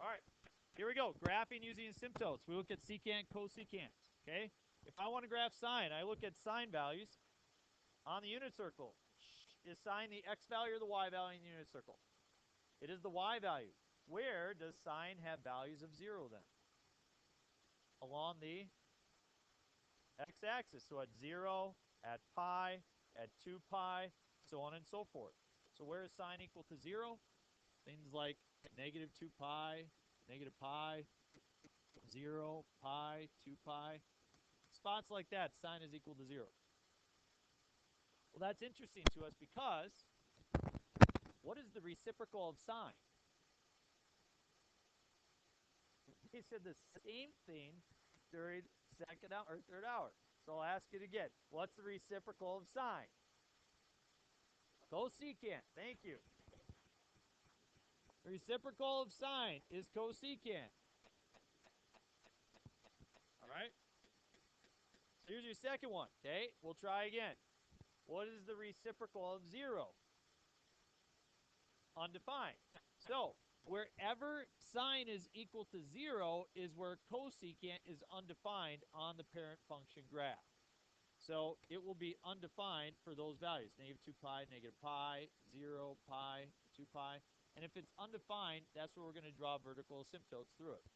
All right, here we go. Graphing using asymptotes. We look at secant, cosecant. Okay? If I want to graph sine, I look at sine values on the unit circle. Is sine the x value or the y value in the unit circle? It is the y value. Where does sine have values of 0 then? Along the x-axis. So at 0, at pi, at 2 pi, so on and so forth. So where is sine equal to 0? Things like negative 2 pi, negative pi, 0, pi, 2 pi. Spots like that, sine is equal to 0. Well, that's interesting to us because what is the reciprocal of sine? He said the same thing during second hour or third hour. So I'll ask it again. What's the reciprocal of sine? Cosecant. Thank you. The reciprocal of sine is cosecant. All right? So here's your second one. Okay? We'll try again. What is the reciprocal of 0? Undefined. So wherever sine is equal to 0 is where cosecant is undefined on the parent function graph. So it will be undefined for those values. Negative 2 pi, negative pi, 0, pi, 2 pi. And if it's undefined, that's where we're going to draw vertical asymptotes through it.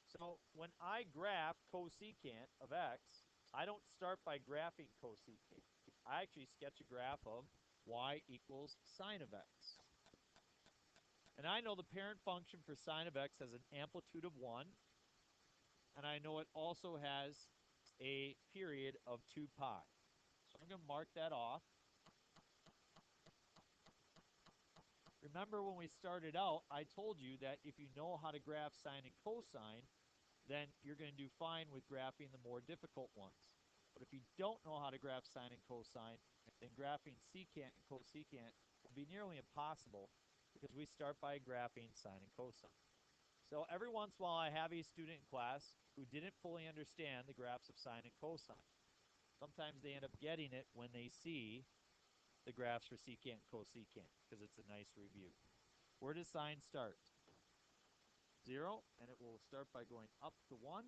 So when I graph cosecant of x, I don't start by graphing cosecant. I actually sketch a graph of y equals sine of x. And I know the parent function for sine of x has an amplitude of 1. And I know it also has a period of 2 pi. So I'm going to mark that off. Remember when we started out, I told you that if you know how to graph sine and cosine, then you're going to do fine with graphing the more difficult ones. But if you don't know how to graph sine and cosine, then graphing secant and cosecant will be nearly impossible because we start by graphing sine and cosine. So every once in a while I have a student in class who didn't fully understand the graphs of sine and cosine. Sometimes they end up getting it when they see the graphs for secant and cosecant because it's a nice review. Where does sine start? 0, and it will start by going up to 1.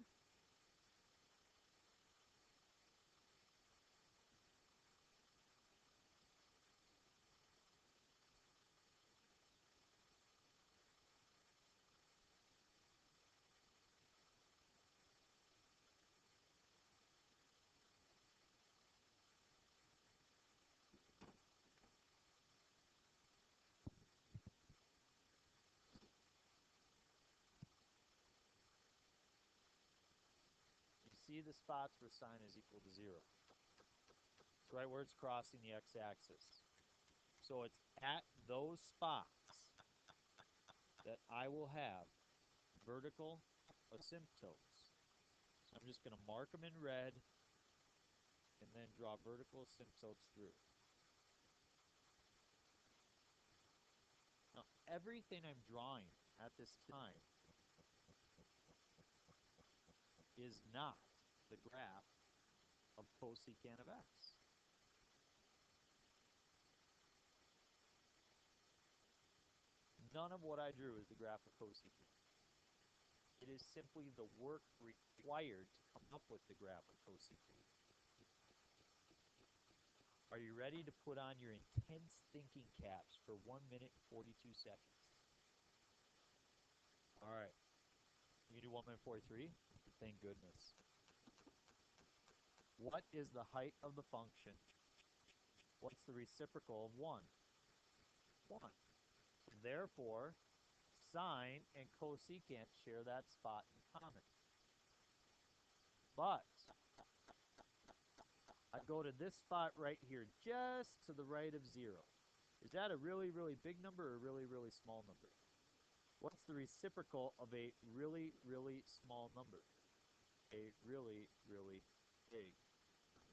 See the spots where sine is equal to 0. It's right where it's crossing the x-axis. So it's at those spots that I will have vertical asymptotes. So I'm just going to mark them in red and then draw vertical asymptotes through. Now, everything I'm drawing at this time is not the graph of cosecant of x. None of what I drew is the graph of cosecant. It is simply the work required to come up with the graph of cosecant. Are you ready to put on your intense thinking caps for 1 minute and 42 seconds? All right. You can do 1 minute 43? Thank goodness. What is the height of the function? What's the reciprocal of 1? 1. Therefore, sine and cosecant share that spot in common. But I go to this spot right here, just to the right of 0. Is that a really, really big number or a really, really small number? What's the reciprocal of a really, really small number? A really, really big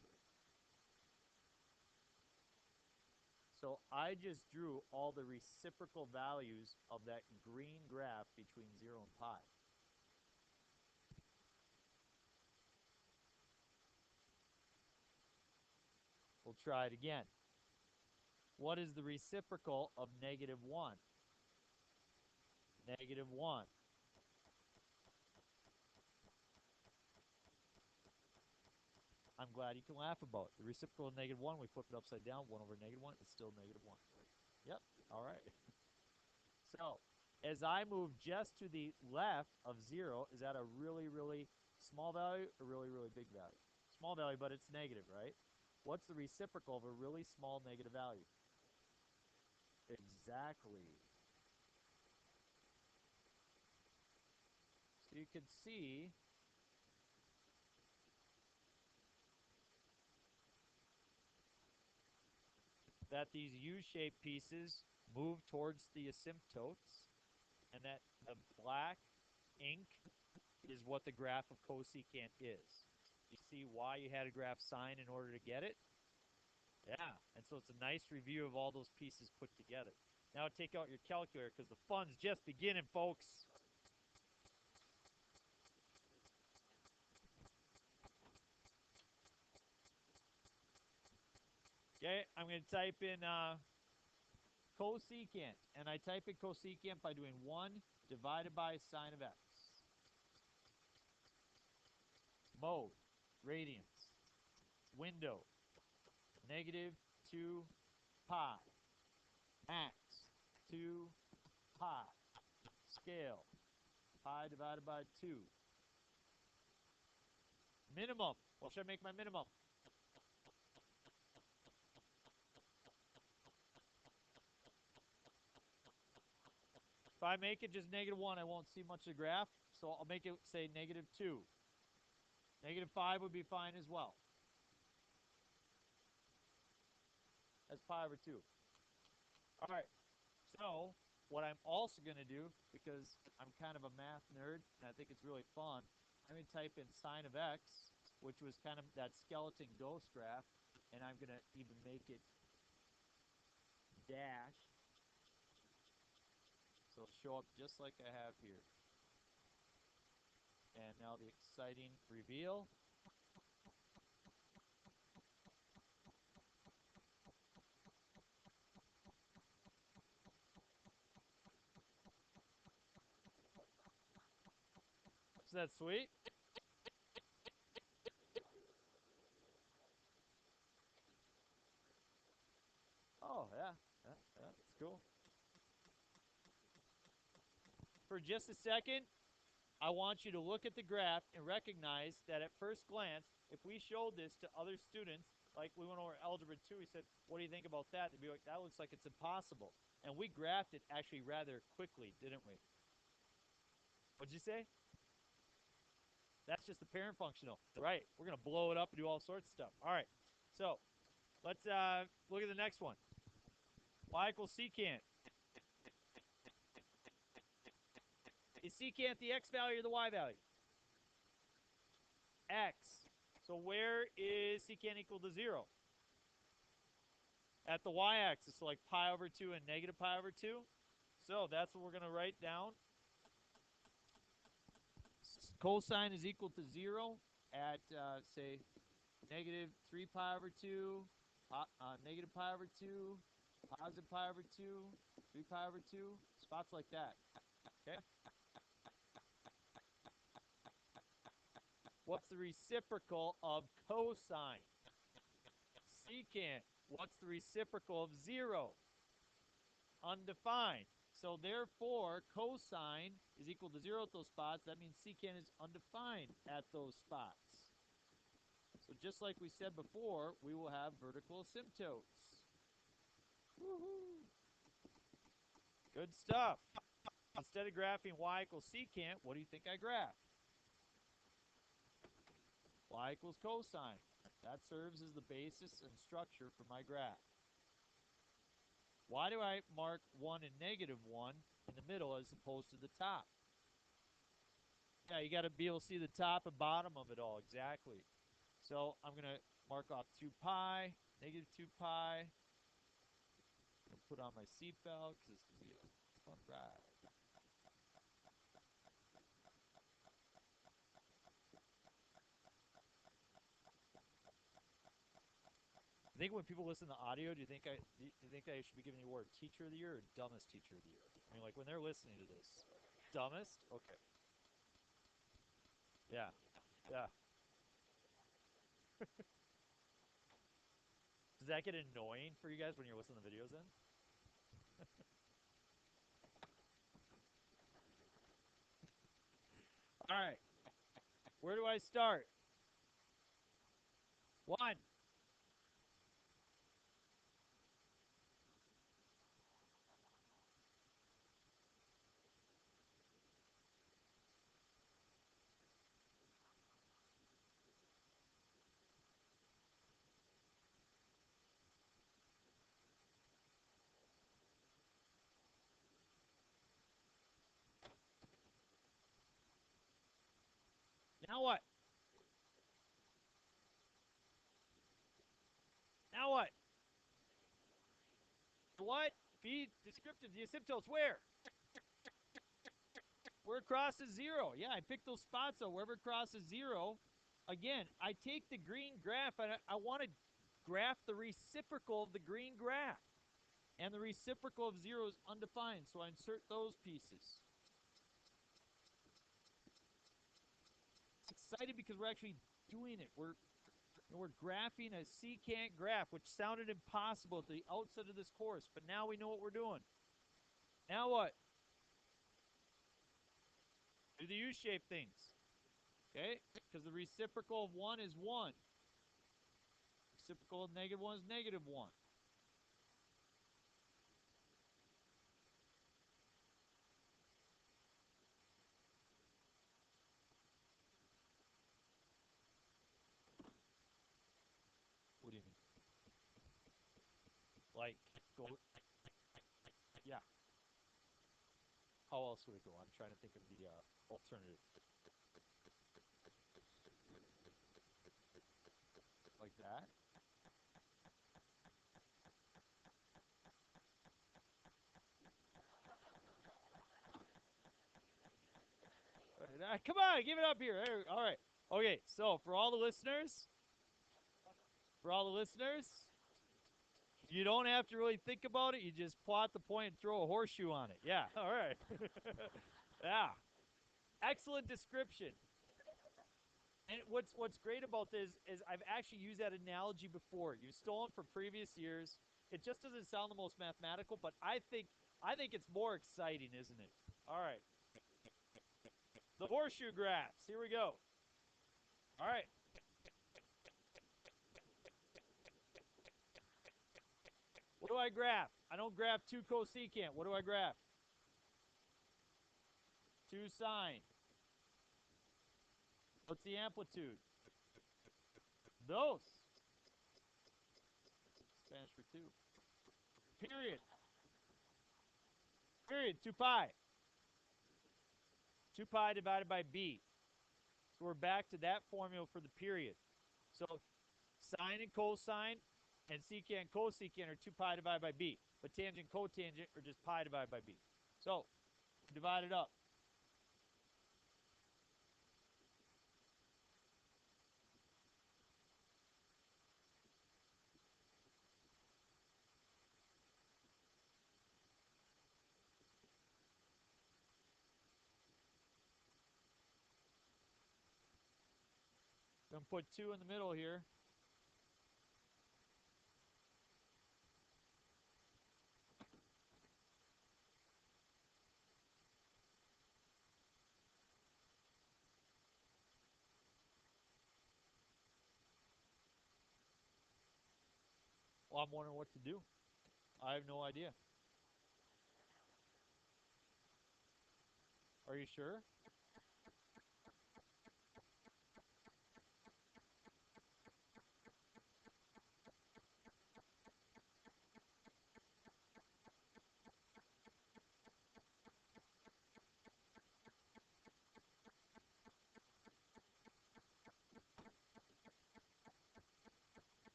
number. So I just drew all the reciprocal values of that green graph between 0 and pi. We'll try it again. What is the reciprocal of negative 1? Negative 1. I'm glad you can laugh about. The reciprocal of -1, we flip it upside down, 1 over -1, it's still -1. Yep, all right. So, as I move just to the left of 0, is that a really, really small value or really, really big value? Small value, but it's negative, right? What's the reciprocal of a really small negative value? Exactly. So you can see that these U-shaped pieces move towards the asymptotes, and that the black ink is what the graph of cosecant is. You see why you had to graph sine in order to get it? Yeah, and so it's a nice review of all those pieces put together. Now take out your calculator because the fun's just beginning, folks. Okay, I'm going to type in cosecant, and I type in cosecant by doing 1 divided by sine of x. Mode, radians, window, -2 pi, max, 2 pi, scale, pi divided by 2. Minimum, what should I make my minimum? If I make it just -1, I won't see much of the graph, so I'll make it, say, -2. -5 would be fine as well. That's pi over 2. All right, so what I'm also going to do, because I'm kind of a math nerd, and I think it's really fun, I'm going to type in sine of x, which was kind of that skeleton ghost graph, and I'm going to even make it dash, so it'll show up just like I have here. And now the exciting reveal. Is that sweet? Oh, yeah. That's cool. For just a second, I want you to look at the graph and recognize that at first glance, if we showed this to other students, like we went over Algebra 2, we said, what do you think about that? They'd be like, that looks like it's impossible. And we graphed it actually rather quickly, didn't we? What'd you say? That's just the parent functional. Right. We're going to blow it up and do all sorts of stuff. All right. So let's look at the next one. Y equals secant. Is secant the x value or the y value? X. So where is secant equal to 0? At the y-axis, so like pi over 2 and negative pi over 2. So that's what we're going to write down. Cosine is equal to 0 at, say, -3 pi over 2, negative pi over 2, positive pi over 2, 3 pi over 2, spots like that. Okay? What's the reciprocal of cosine? Secant. What's the reciprocal of 0? Undefined. So therefore, cosine is equal to 0 at those spots. That means secant is undefined at those spots. So just like we said before, we will have vertical asymptotes. Woohoo! Good stuff. Instead of graphing y equals secant, what do you think I graph? Y equals cosine. That serves as the basis and structure for my graph. Why do I mark 1 and -1 in the middle as opposed to the top? Yeah, you got to be able to see the top and bottom of it all, exactly. So I'm going to mark off 2 pi, -2 pi. I'm going to put on my seatbelt because it's going to be a fun ride. I think when people listen to audio, do you think I should be giving you award teacher of the year or dumbest teacher of the year? I mean, like when they're listening to this, dumbest? Okay. Yeah. Yeah. Does that get annoying for you guys when you're listening to the videos then? All right. Where do I start? 1. Now what? Now what? What? Be descriptive. The asymptotes where? Where it crosses 0. Yeah, I picked those spots, though. Wherever it crosses 0. Again, I take the green graph, and I want to graph the reciprocal of the green graph. And the reciprocal of 0 is undefined, so I insert those pieces. It's exciting because we're actually doing it. We're graphing a secant graph, which sounded impossible at the outset of this course, but now we know what we're doing. Now what? Do the U-shaped things. Okay? Because the reciprocal of 1 is 1. Reciprocal of -1 is -1. What do you mean? Like, go... Yeah. How else would it go? I'm trying to think of the alternative. Like that? Come on, give it up here. All right. Okay, so for all the listeners, you don't have to really think about it. You just plot the point and throw a horseshoe on it. Yeah, all right. Yeah. Excellent description. And what's great about this is I've actually used that analogy before. You've stolen from previous years. It just doesn't sound the most mathematical, but I think it's more exciting, isn't it? All right. The horseshoe graphs. Here we go. All right. What do I graph? I don't graph 2 cosecant. What do I graph? 2 sine. What's the amplitude? Those. Spanish for 2. Period. Period. 2 pi. 2 pi divided by b. So we're back to that formula for the period. So sine and cosine and secant and cosecant are 2 pi divided by b. But tangent and cotangent are just pi divided by b. So divide it up. Gonna put 2 in the middle here. Well, I'm wondering what to do. I have no idea. Are you sure?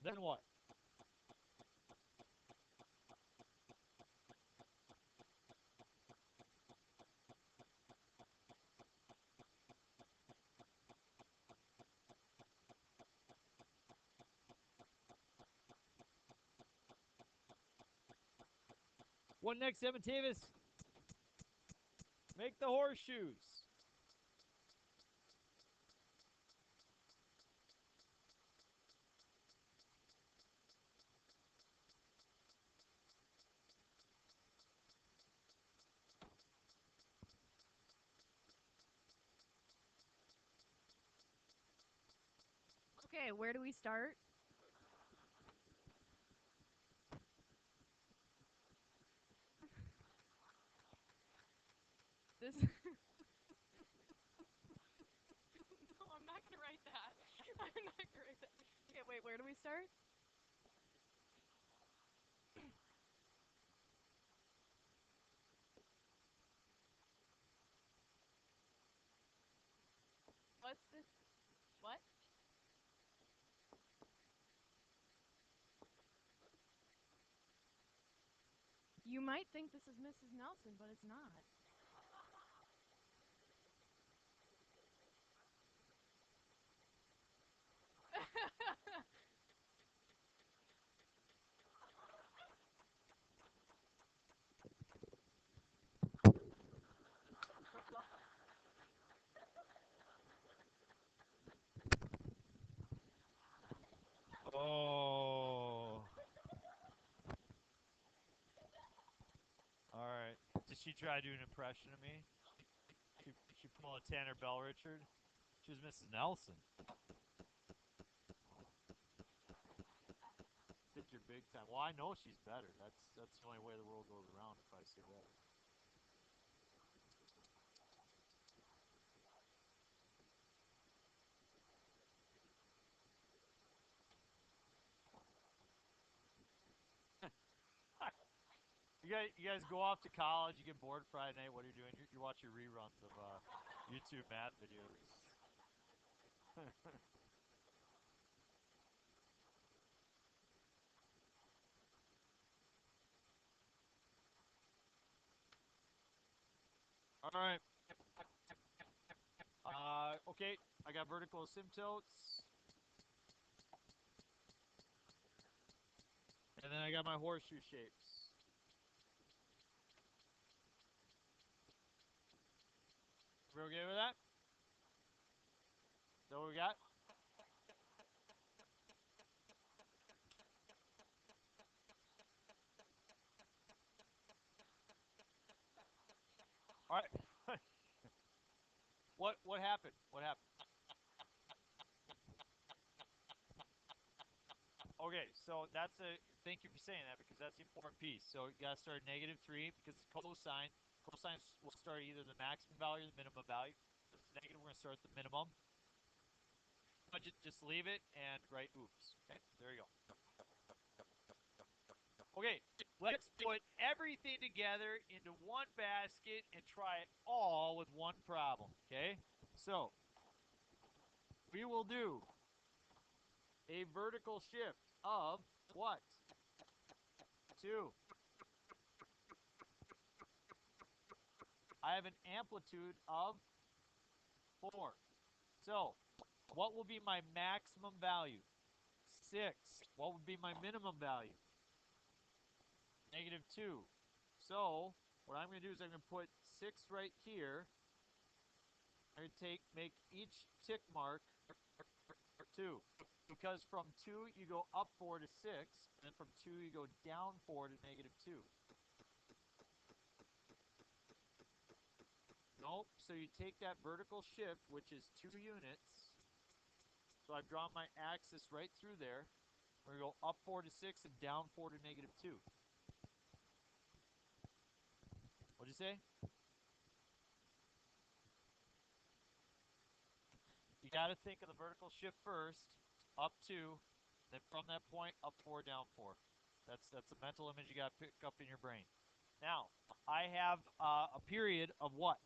Then what? What next, Evan Tavis? Make the horseshoes. Okay, where do we start? This. No, I'm not gonna write that. I'm not gonna write that. Okay, wait, where do we start? What's this? What? You might think this is Mrs. Nelson, but it's not. Oh. All right. Did she try to do an impression of me? She pulled a Tanner Bell Richard. She was Mrs. Nelson. Think you're big time. Well, I know she's better. That's the only way the world goes around if I say that. You guys go off to college. You get bored Friday night. What are you doing? You watch your reruns of YouTube math videos. All right. Okay. I got vertical asymptotes, and then I got my horseshoe shapes. We okay with that? Is that what we got? All right. What happened? What happened? Okay, so that's a thank you for saying that because that's the important piece. So you gotta start at -3 because it's cosine. Cosine will start either the maximum value or the minimum value. If it's negative, we're gonna start at the minimum. But just leave it and write oops. Okay, there you go. Okay, let's put everything together into one basket and try it all with one problem. Okay, so we will do a vertical shift of what? 2. I have an amplitude of 4. So, what will be my maximum value? 6. What would be my minimum value? -2. So, what I'm going to do is I'm going to put 6 right here. I'm going to make each tick mark 2. Because from 2 you go up 4 to 6, and from 2 you go down 4 to -2. Nope. So you take that vertical shift, which is 2 units. So I've drawn my axis right through there. We're going to go up 4 to 6 and down 4 to -2. What'd you say? You got to think of the vertical shift first, up 2, then from that point, up 4, down 4. That's a mental image you got to pick up in your brain. Now, I have a period of what?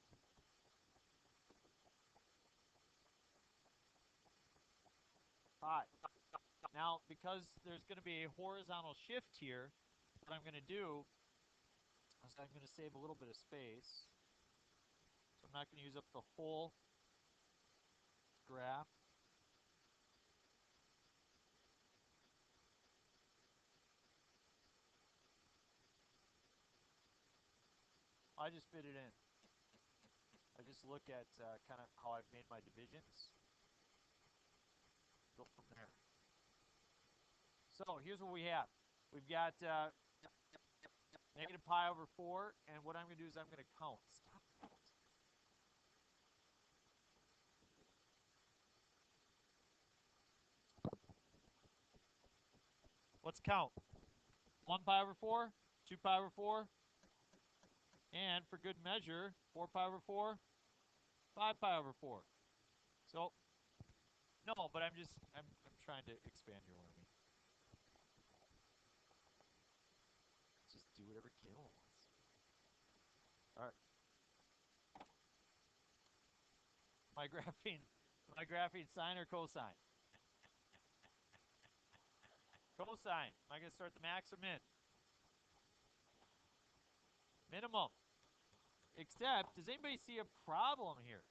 5. Now, because there's going to be a horizontal shift here, what I'm going to do is I'm going to save a little bit of space. So I'm not going to use up the whole graph. I just fit it in. I just look at kind of how I've made my divisions. Go from there. So here's what we have. We've got -pi/4, and what I'm going to do is I'm going to count. Stop that. let's count. 1 pi over 4, 2 pi over 4, and for good measure, 4 pi over 4, 5 pi over 4. So, no, but I'm trying to expand your learning. Just do whatever Caleb wants. All right. Am I graphing sine or cosine? Cosine. Am I going to start the max or min? Minimum. Except, does anybody see a problem here?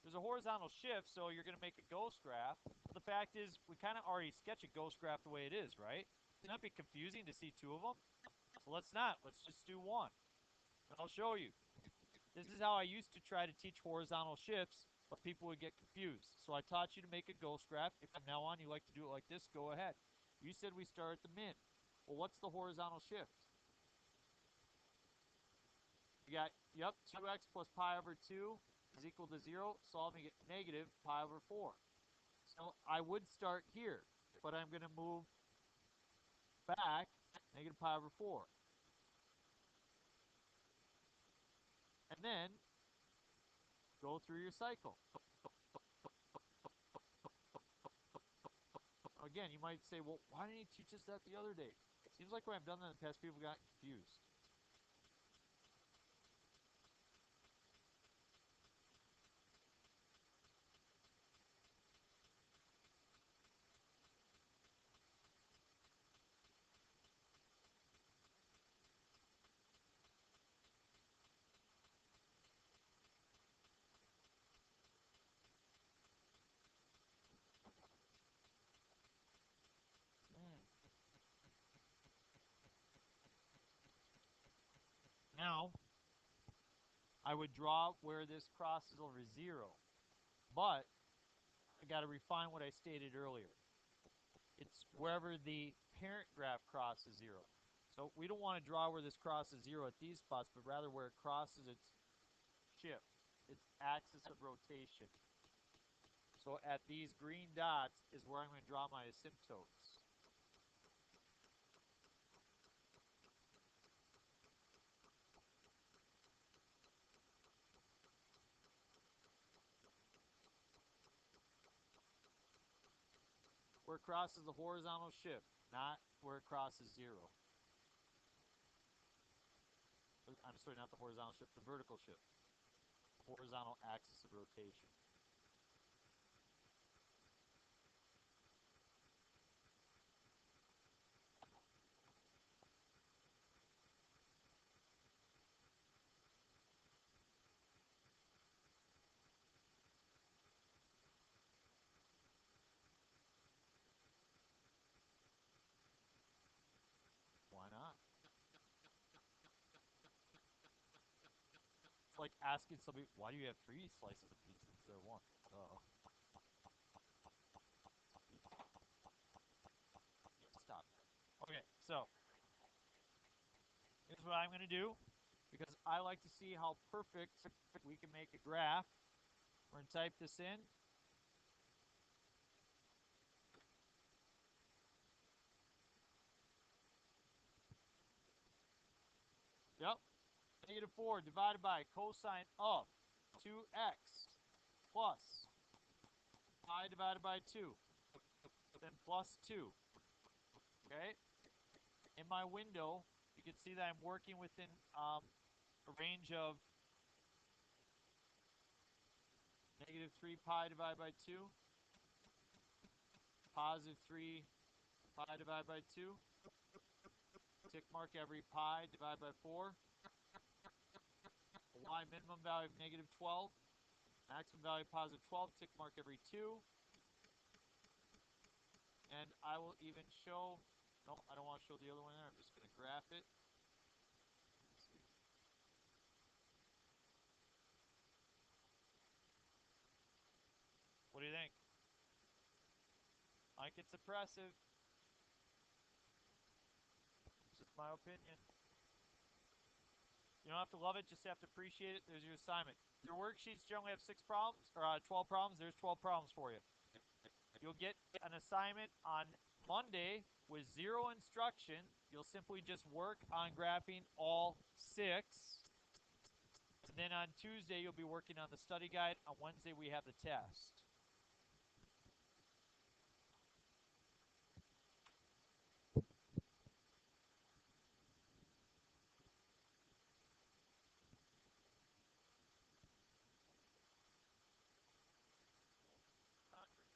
There's a horizontal shift, so you're going to make a ghost graph. But the fact is, we kind of already sketch a ghost graph the way it is, right? It's not be confusing to see two of them. So let's not. Let's just do one. And I'll show you. This is how I used to try to teach horizontal shifts, but people would get confused. So I taught you to make a ghost graph. If from now on you like to do it like this, go ahead. You said we start at the min. Well, what's the horizontal shift? You got, yep, 2x plus pi over 2 is equal to 0. Solving it negative pi over 4. So I would start here, but I'm going to move back negative pi over 4. And then go through your cycle. Again, you might say, well, why didn't he teach us that the other day? Seems like when I've done that in the past, people got confused. Now, I would draw where this crosses over 0, but I got to refine what I stated earlier. It's wherever the parent graph crosses 0. So we don't want to draw where this crosses 0 at these spots, but rather where it crosses its shift, its axis of rotation. So at these green dots is where I'm going to draw my asymptotes. Where it crosses the horizontal shift, not where it crosses 0. I'm sorry, not the horizontal shift, the vertical shift. Horizontal axis of rotation. Why not? It's like asking somebody, why do you have 3 slices of pizza instead of 1? Stop. Okay, so here's what I'm going to do, because I like to see how perfect we can make a graph. We're going to type this in. Yep. Negative 4 divided by cosine of 2x plus pi divided by 2. Then plus 2. Okay? In my window, you can see that I'm working within a range of negative 3 pi divided by 2, positive 3 pi divided by 2, tick mark every pi divided by 4, a y minimum value of negative 12, maximum value of positive 12, tick mark every 2, and I will even show, no, I don't want to show the other one there, I'm just going to graph it. What do you think? Like it's oppressive. It's just my opinion. You don't have to love it, just have to appreciate it. There's your assignment. Your worksheets generally have 6 problems, or 12 problems. There's 12 problems for you. You'll get an assignment on Monday with 0 instruction. You'll simply just work on graphing all 6. And then on Tuesday, you'll be working on the study guide. On Wednesday, we have the test.